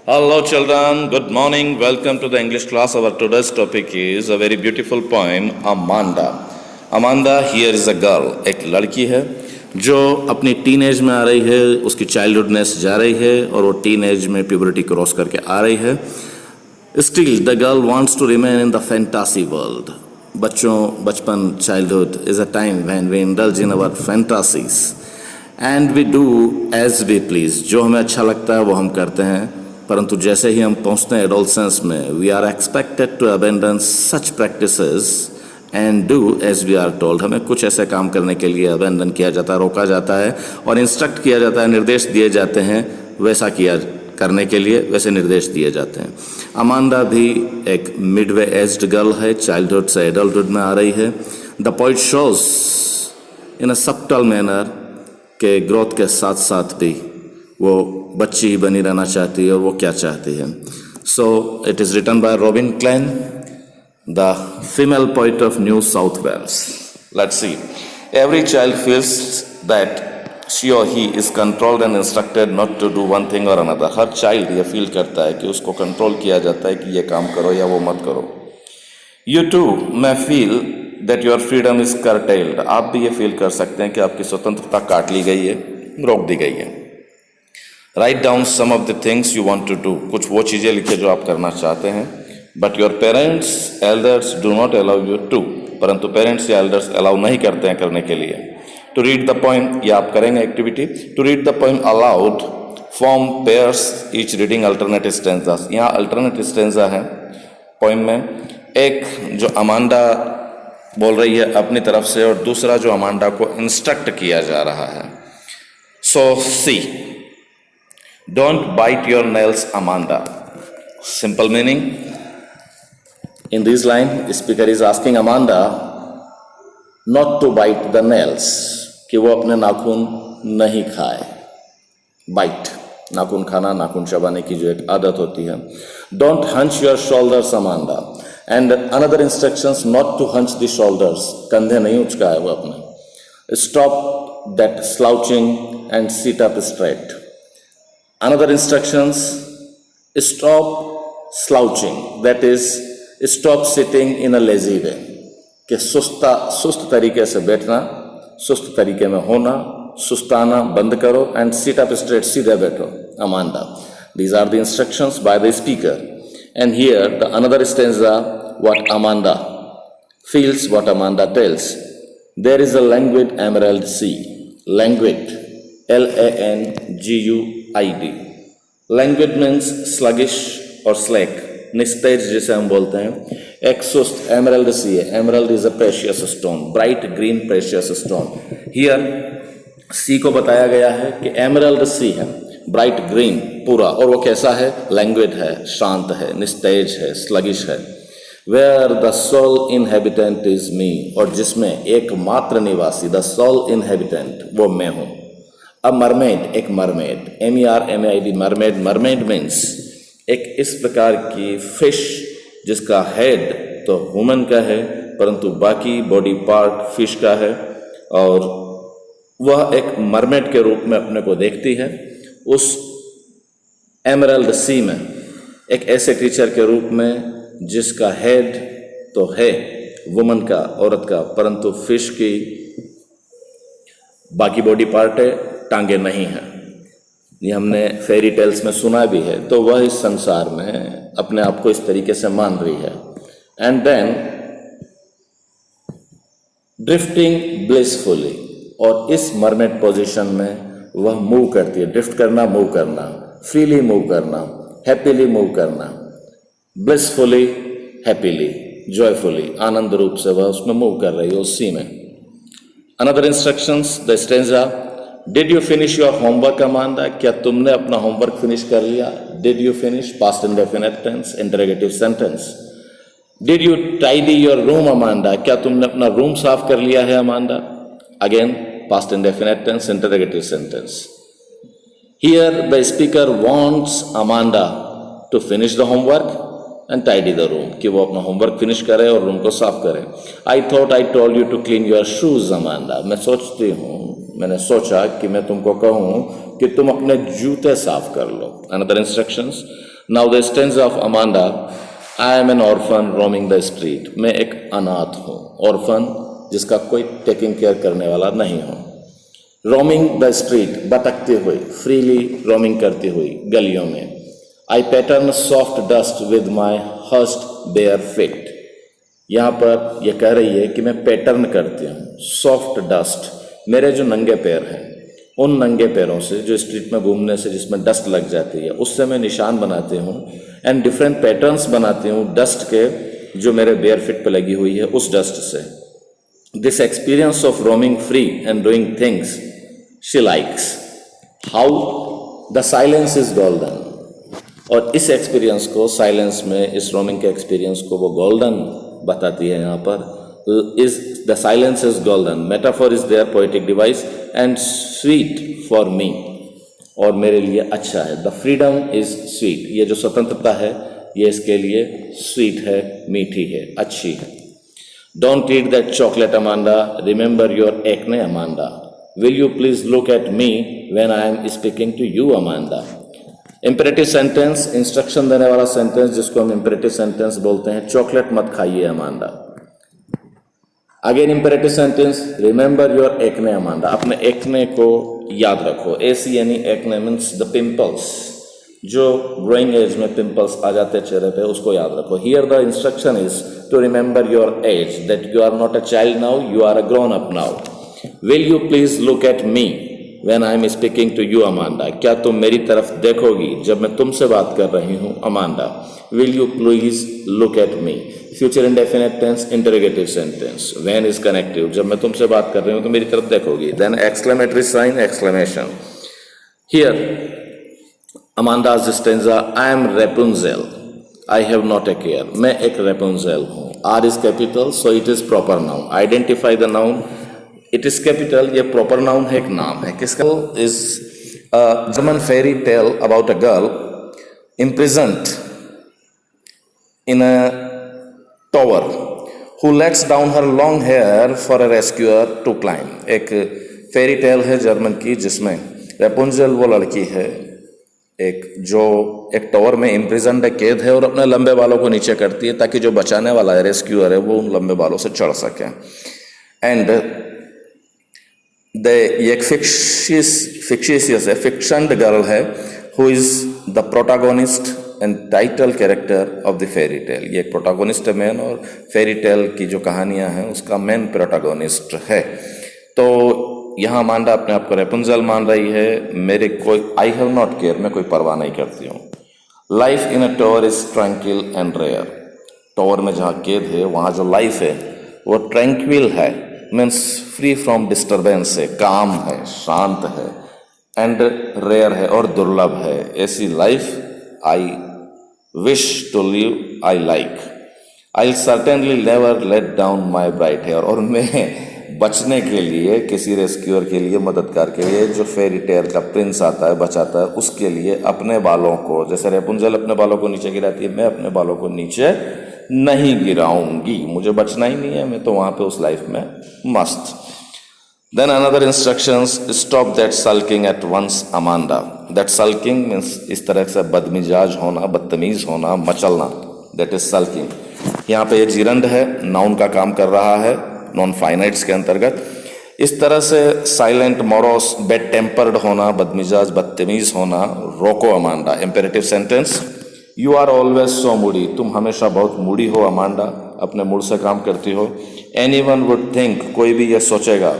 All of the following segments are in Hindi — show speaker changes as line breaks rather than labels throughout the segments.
Hello children, good morning. Welcome to the English class. Our today's topic is a very beautiful poem, Amanda. Amanda here is a girl. एक लड़की है जो अपनी टीनेज में आ रही है, उसकी चाइल्डहुडनेस जा रही है और वो टीनेज में प्यूबर्टी क्रॉस करके आ रही है. Still the girl wants to remain in the fantasy world. बचपन childhood is a time when we indulge in our fantasies and we do as we please. जो हमें अच्छा लगता है वो हम करते हैं, परंतु जैसे ही हम पहुंचते हैं एडोलसेंस में, we are expected to abandon such practices and do as we are told. हमें कुछ ऐसे काम करने के लिए अबेंडन किया जाता है, रोका जाता है और इंस्ट्रक्ट किया जाता है, निर्देश दिए जाते हैं वैसा किया करने के लिए, वैसे निर्देश दिए जाते हैं. अमांडा भी एक मिडवे एज्ड गर्ल है, चाइल्डहुड से एडल्टहुड में आ रही है. The poet shows in a subtle manner के ग्रोथ के साथ साथ भी वो बच्ची ही बनी रहना चाहती है और वो क्या चाहती है. So it is written by Robin Klein, the female poet of New South Wales. Let's see. Every child feels that she or he is controlled and instructed not to do one thing or another. Her child ये फील करता है कि उसको कंट्रोल किया जाता है कि ये काम करो या वो मत करो. You too may feel that your freedom is curtailed. आप भी ये फील कर सकते हैं कि आपकी स्वतंत्रता काट ली गई है, रोक दी गई है. Write down some of the things you want to do. कुछ वो चीज़ें लिखिए जो आप करना चाहते हैं. But your parents, elders do not allow you to. परंतु पेरेंट्स या एल्डर्स अलाउ नहीं करते हैं करने के लिए. To read the poem, ये आप करेंगे activity. To read the poem aloud, form pairs, each reading alternate stanzas. यहाँ alternate stanza है पोइम में. एक जो अमांडा बोल रही है अपनी तरफ से और दूसरा जो अमांडा को इंस्ट्रक्ट किया जा रहा है. So see, don't bite your nails, Amanda. Simple meaning. In this line, speaker is asking Amanda not to bite the nails, कि वो अपने नाखून नहीं खाए. बाइट, नाखून खाना, नाखून चबाने की जो एक आदत होती है. Don't hunch your shoulders Amanda. And another instructions, not to hunch the shoulders, कंधे नहीं उचकाए वो अपने. Stop that slouching and sit up straight. Another instructions, stop slouching, that is stop sitting in a lazy way, कि सुस्त तरीके से बैठना, सुस्त तरीके में होना, सुस्ताना बंद करो. एंड सिट अप स्ट्रेट, सीधे बैठो. Amanda. These are the instructions by the speaker. And here the another stanza, what Amanda feels, what Amanda tells. There is a languid emerald sea. Languid, Languid. Languid means sluggish or slack, निस्तेज जिसे हम बोलते हैं. एक सुस्त एमरल्ड सी है. Emerald is a precious stone, bright green precious stone. Here sea को बताया गया है कि एमरल्ड सी है, ब्राइट ग्रीन पूरा, और वो कैसा है? लैंग्वेड है, शांत है, निस्तेज है, स्लगिश है. Where the sole inhabitant is me, और जिसमें एकमात्र निवासी, द सोल इनहेबिटेंट, वो मैं हूँ. अब मरमेड, एक mermaid, MERMAID, mermaid. Mermaid means एक इस प्रकार की फिश जिसका हेड तो वुमन का है परंतु बाकी बॉडी पार्ट फिश का है, और वह एक मरमेड के रूप में अपने को देखती है उस एमरल्ड सी में, एक ऐसे क्रीचर के रूप में जिसका हेड तो है वुमन का, औरत का, परंतु फिश की बाकी बॉडी पार्ट है, टांगे नहीं हैं. ये हमने फेरी टेल्स में सुना भी है. तो वह इस संसार में अपने आप को इस तरीके से मान रही है. एंड देन ड्रिफ्टिंग ब्लिसफुली, और इस मरमेड पोजीशन में वह मूव करती है. ड्रिफ्ट करना, मूव करना, फ्रीली मूव करना, हैप्पीली मूव करना, ब्लिसफुली, हैप्पीली, जॉयफुली, आनंद रूप से वह उसमें मूव कर रही है उस सी में. Another instructions, the stanza. Did you finish your homework Amanda, क्या तुमने अपना होमवर्क फिनिश कर लिया? Did you finish, past indefinite tense, interrogative sentence. Did you tidy your room Amanda, क्या तुमने अपना रूम साफ कर लिया है Amanda? Again past indefinite tense, interrogative sentence. Here the speaker wants Amanda to finish the homework and tidy the room, कि वो अपना होमवर्क फिनिश करे और रूम को साफ करे. I thought I told you to clean your shoes Amanda, मैं सोचती हूँ, मैंने सोचा कि मैं तुमको कहूँ कि तुम अपने जूते साफ कर लो. Another instructions, now the stanza of Amanda, I am an orphan roaming the street, मैं एक अनाथ हूँ, ऑर्फन जिसका कोई टेकिंग केयर करने वाला नहीं हो। रोमिंग द स्ट्रीट, भटकती हुई, फ्रीली रोमिंग करती हुई गलियों में। I pattern soft dust with my hurt bare feet, यहाँ पर यह कह रही है कि मैं पैटर्न करती हूँ सॉफ्ट डस्ट, मेरे जो नंगे पैर हैं उन नंगे पैरों से जो स्ट्रीट में घूमने से जिसमें डस्ट लग जाती है उससे मैं निशान बनाती हूँ एंड डिफरेंट पैटर्न्स बनाती हूँ डस्ट के जो मेरे बेयर फिट पे लगी हुई है उस डस्ट से। This experience of roaming free and doing things she likes, how the silence is golden, और इस एक्सपीरियंस को साइलेंस में इस रोमिंग के एक्सपीरियंस को वो गोल्डन बताती है। यहाँ पर is the silence is golden, metaphor is there poetic device and sweet for me, और मेरे लिए अच्छा है। द फ्रीडम इज स्वीट, ये जो स्वतंत्रता है ये इसके लिए स्वीट है, मीठी है, अच्छी है। Don't eat that chocolate Amanda, remember your acne Amanda, will you please look at me when I am speaking to you Amanda. Imperative sentence, instruction देने वाला सेंटेंस जिसको हम इंपेरेटिव सेंटेंस बोलते हैं, चॉकलेट मत खाइए Amanda. Again imperative sentence, remember your acne Amanda, अपने एक्ने को याद रखो। ACNE, acne means the pimples, जो ग्रोइंग एज में पिंपल्स आ जाते हैं चेहरे पे, उसको याद रखो। Here the instruction is to remember your age, that you are not a child now, you are a grown up now. Will you please look at me when I am speaking to you Amanda, क्या तुम मेरी तरफ देखोगी जब मैं तुमसे बात कर रही हूँ Amanda. Will you please look at me, future indefinite tense, interrogative sentence, when is connective, जब मैं तुमसे बात कर रही हूँ तो मेरी तरफ देखोगी। Then exclamatory sign, exclamation. Here Amanda's stanza, I am Rapunzel, I have not a care, मैं एक रेपुंजेल हूँ। R is capital so it is proper noun, identify the noun, it is capital, ये प्रॉपर नाउन है, एक नाम है। किसका? Is German fairy tale about a girl imprisoned in a tower who lets down her long hair for a rescuer to climb। एक फेरी टेल है जर्मन की जिसमें रेपुंजेल वो लड़की है एक जो एक टावर में इम्प्रिजन्ड कैद है और अपने लंबे बालों को नीचे करती है ताकि जो बचाने वाला है, रेस्क्यूअर है, वो उन लंबे बालों से चढ़ सके। एंड ये एक फिक्शियस है, फिक्शन्ड गर्ल है, who is the protagonist and title character of the fairy tale. ये एक प्रोटागोनिस्ट है मेन, और फेरी टेल की जो कहानियां हैं उसका मेन प्रोटागोनिस्ट है। तो यहाँ अमांडा अपने आप को रेपुंजेल मान रही है, मेरे कोई आई हैव नॉट केयर, मैं कोई परवाह नहीं करती हूँ। Life in a tower is tranquil and rare, tower में जहाँ कैद है वहाँ जो लाइफ है वो ट्रैंक्विल है, मीन्स फ्री फ्रॉम डिस्टर्बेंस है, काम है, शांत है, एंड रेयर है और दुर्लभ है। ऐसी life I wish to live, I like. I certainly never let down my bright hair, और मैं बचने के लिए, किसी रेस्क्यूअर के लिए, मददगार के लिए, जो फेरी टेल का प्रिंस आता है, बचाता है, उसके लिए अपने बालों को, जैसे रेपुंजेल अपने बालों को नीचे गिराती है, मैं अपने बालों को नीचे नहीं गिराऊंगी, मुझे बचना ही नहीं है, मैं तो वहां पे उस लाइफ में मस्त। Then another instructions, stop that sulking at once Amanda. That sulking means इस तरह से बदमिजाज होना, बदतमीज होना, मचलना, दैट इज सल्किंग। यहाँ पे ये जीरंड है, नाउन का काम कर रहा है नॉन फाइनाइट्स के अंतर्गत। इस तरह से साइलेंट, मोरोस, बेड टेम्पर्ड होना, बदमिजाज, बदतमीज होना, रोको Amanda. Imperative sentence, you are always so moody, तुम हमेशा बहुत मूडी हो अमांडा, अपने मूड से काम करती हो। एनीवन वुड थिंक, कोई भी यह सोचेगा,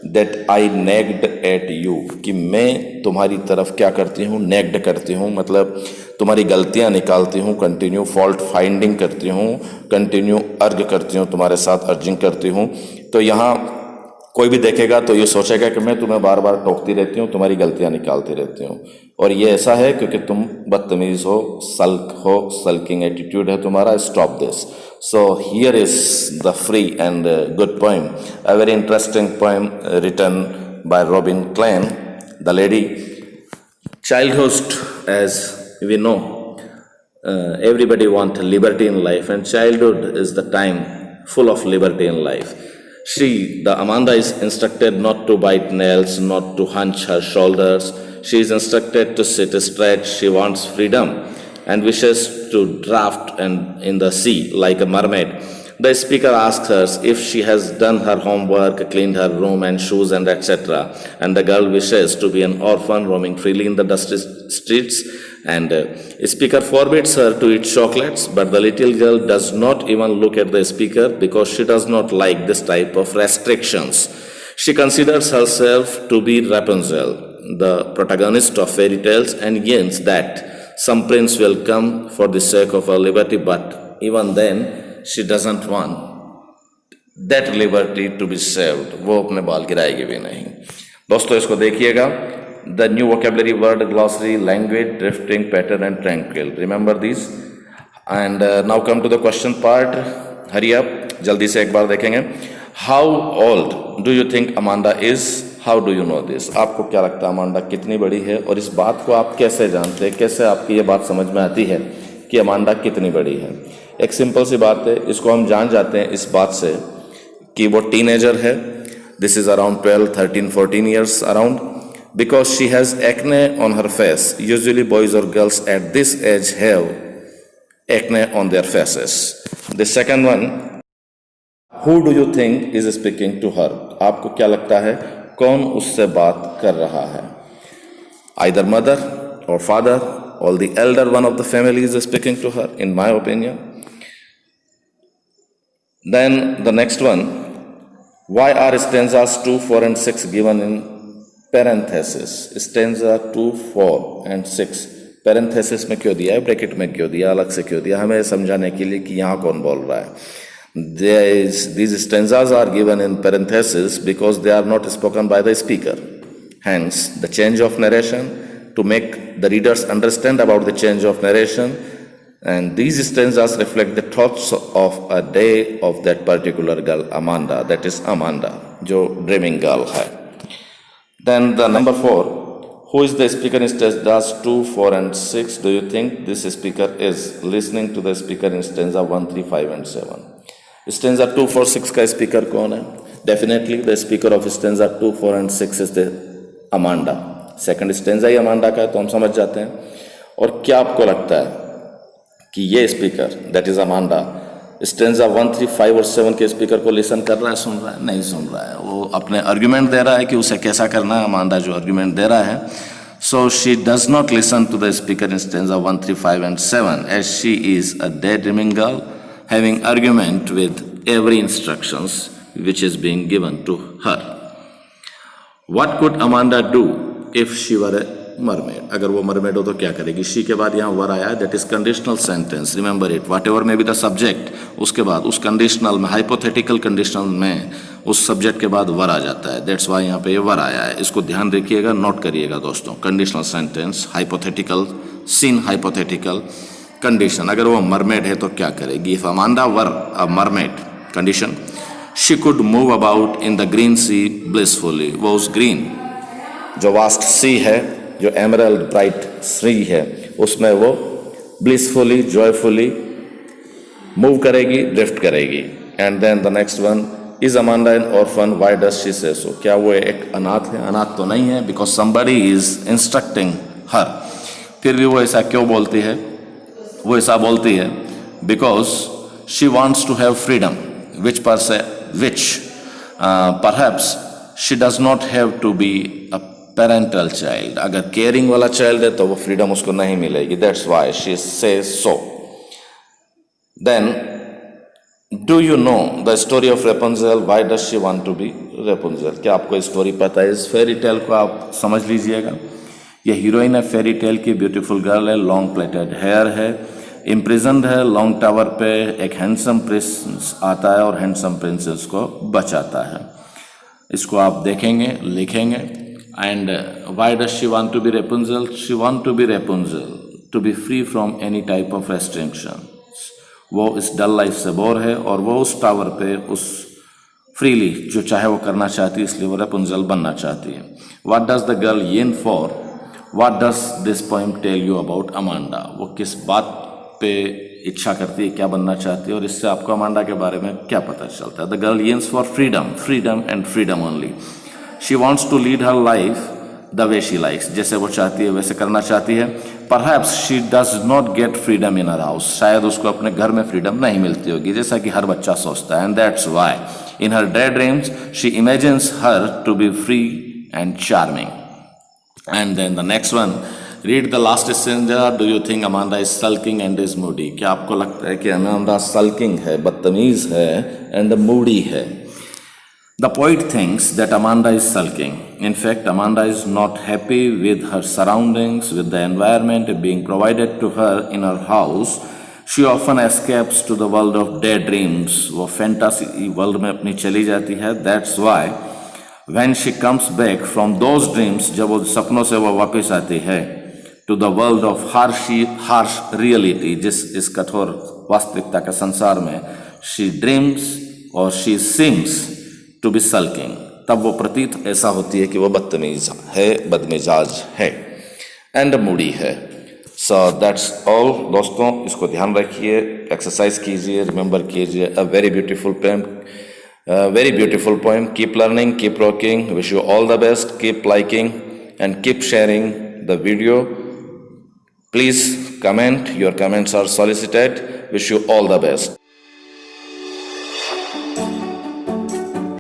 दैट आई नेग्ड एट यू, कि मैं तुम्हारी तरफ क्या करती हूँ, नेग्ड करती हूँ, मतलब तुम्हारी गलतियाँ निकालती हूँ, कंटिन्यू फॉल्ट फाइंडिंग करती हूँ, कंटिन्यू अर्ग करती हूँ, तुम्हारे साथ अर्जिंग करती हूँ। तो यहाँ कोई भी देखेगा तो ये सोचेगा कि मैं तुम्हें बार बार टोकती रहती हूँ, तुम्हारी गलतियाँ निकालती रहती हूँ, और ये ऐसा है क्योंकि तुम बदतमीज हो, सल्क हो, सल्किंग एटीट्यूड है तुम्हारा। Stop this. So here is the free and good poem, a very interesting poem written by Robin Klein, the lady. Childhood, as we know, everybody wants liberty in life, and childhood is the time full of liberty in life. The Amanda is instructed not to bite nails, not to hunch her shoulders. She is instructed to sit straight. She wants freedom. and wishes to draft and in the sea like a mermaid. The speaker asks her if she has done her homework, cleaned her room and shoes and etc. And the girl wishes to be an orphan roaming freely in the dusty streets. And speaker forbids her to eat chocolates, but the little girl does not even look at the speaker because she does not like this type of restrictions. She considers herself to be Rapunzel, the protagonist of fairy tales, and yearns that some prince will come for the sake of her liberty, but even then she doesn't want that liberty to be saved. वो अपने बाल गिराएगी भी नहीं. दोस्तों इसको देखिएगा. The new vocabulary word glossary, language, drifting, pattern and tranquil. Remember these. And now come to the question part. Hurry up. जल्दी से एक बार देखेंगे. How old do you think Amanda is? How do you know this? आपको क्या लगता है अमांडा कितनी बड़ी है और इस बात को आप कैसे जानते हैं, कैसे आपकी ये बात समझ में आती है कि अमांडा कितनी बड़ी है? एक सिंपल सी बात है, इसको हम जान जाते हैं इस बात से कि वो टीनेजर है. This is around 12, 13, 14 years around. Because she has acne on her face. Usually boys or girls at this age have acne on their faces. The second one, who do you think is speaking to her? आपको क्या लगता है कौन उससे बात कर रहा है? Either mother or father or the elder one of the family is speaking to her, in my opinion. Then the next one, why are stanzas 2, 4 and 6 given in parenthesis? Stanza 2, 4 and 6 parenthesis में क्यों दिया है, ब्रैकेट में क्यों दिया, अलग से क्यों दिया, हमें समझाने के लिए कि यहाँ कौन बोल रहा है. These stanzas are given in parenthesis because they are not spoken by the speaker. Hence, the change of narration to make the readers understand about the change of narration, and these stanzas reflect the thoughts of a day of that particular girl, Amanda, that is Amanda, जो dreaming girl है. Then the number 4, who is the speaker in stanzas 2, 4 and 6? Do you think this speaker is listening to the speaker in stanza 1, 3, 5 and 7? Stanza 2, 4, 6 का speaker कौन है? Definitely the speaker of stanza 2, 4 and 6 is the Amanda. Second stanza he Amanda का है तो हम समझ जाते हैं. और क्या आपको लगता है कि ये speaker that is Amanda stanza 1, 3, 5 और 7 के स्पीकर को लिसन कर रहा है, सुन रहा है? नहीं सुन रहा है. वो अपने आर्ग्यूमेंट दे रहा है कि उसे कैसा करना है. अमांडा जो आर्ग्यूमेंट दे रहा है, so she does not listen to the speaker in stanza 1, 3, 5 and 7 as she is a day dreaming girl having argument with every instructions which is being given to her. What could Amanda do if she were a mermaid? अगर वो मरमेड हो तो क्या करेगी? शी के बाद यहाँ वर आया है, that is conditional sentence. Remember it, what ever may be the subject, उसके बाद उस कंडीशनल में, हाइपोथेटिकल कंडीशनल में उस सब्जेक्ट के बाद वर आ जाता है. दैट्स वाई यहाँ पे ये वर आया है. इसको ध्यान रखिएगा, नोट करिएगा दोस्तों. Conditional sentence, hypothetical scene, hypothetical condition. अगर वो मरमेड है तो क्या करेगी? If Amanda were a mermaid, condition, she could move about in the green sea blissfully. वो उस ग्रीन जो वास्ट सी है, जो एमरल्ड ब्राइट सी है, उसमें वो blissfully, joyfully मूव करेगी, ड्रिफ्ट करेगी. And then the next one, is Amanda an orphan, why does she say so? क्या वो एक अनाथ है? अनाथ तो नहीं है, बिकॉज somebody इज इंस्ट्रक्टिंग हर. फिर भी वो ऐसा क्यों बोलती है? वो ऐसा बोलती है because she wants to have freedom which perhaps she does not have to be a parental child. अगर केयरिंग वाला चाइल्ड है तो वो फ्रीडम उसको नहीं मिलेगी. That's why she says so. Then, do you know the story of Rapunzel? Why does she want to be Rapunzel? क्या आपको स्टोरी पता है? इस फेरी टेल को आप समझ लीजिएगा. ये हीरोइन है फेरी टेल की, ब्यूटीफुल गर्ल है, लॉन्ग प्लेटेड हेयर है, इम्प्रिजन्ड है लॉन्ग टावर पे. एक हैंडसम प्रिंस आता है और हैंडसम प्रिंसेस को बचाता है. इसको आप देखेंगे, लिखेंगे. And why does she want to be Rapunzel? She want to be Rapunzel to be free from any type of restriction. वो इस डल लाइफ से बोर है और वो उस टावर पे उस फ्रीली जो चाहे वो करना चाहती है, इसलिए वो रेपुंजल बनना चाहती है. What does the girl yearn for? What does this poem tell you about Amanda? वो किस बात पे इच्छा करती है, क्या बनना चाहती है, और इससे आपको अमांडा के बारे में क्या पता चलता है? The girl yearns for freedom, freedom and freedom only. She wants to lead her life the way she likes, जैसे वो चाहती है वैसे करना चाहती है. Perhaps she does not get freedom in her house, शायद उसको अपने घर में फ्रीडम नहीं मिलती होगी, जैसा कि हर बच्चा सोचता है. And that's why in her day dreams she imagines her to be free and charming. And then the next one, read the last stanza. Do you think Amanda is sulking and is moody? क्या आपको लगता है कि अमांडा सल्किंग है, बदतमीज है, एंड मूडी है? The poet thinks that Amanda is sulking. In fact, Amanda is not happy with her surroundings, with the environment being provided to her in her house. She often escapes to the world of daydreams. वो fantasy world में अपनी चली जाती है. That's why when she comes back from those dreams, जब वो सपनों से वो वापस आती है, to the world of harsh reality, इस कठोर वास्तविकता के संसार में, she dreams और she seems to be sulking, तब वो प्रतीत ऐसा होती है कि वो बदतमीज है, बदमिजाज है, एंड मूडी है. सो दैट्स ऑल दोस्तों, इसको ध्यान रखिए, एक्सरसाइज कीजिए, रिमेंबर कीजिए. A very beautiful poem. Keep learning, keep rocking. Wish you all the best. Keep liking and keep sharing the video. Please comment, your comments are solicited. Wish you all the best.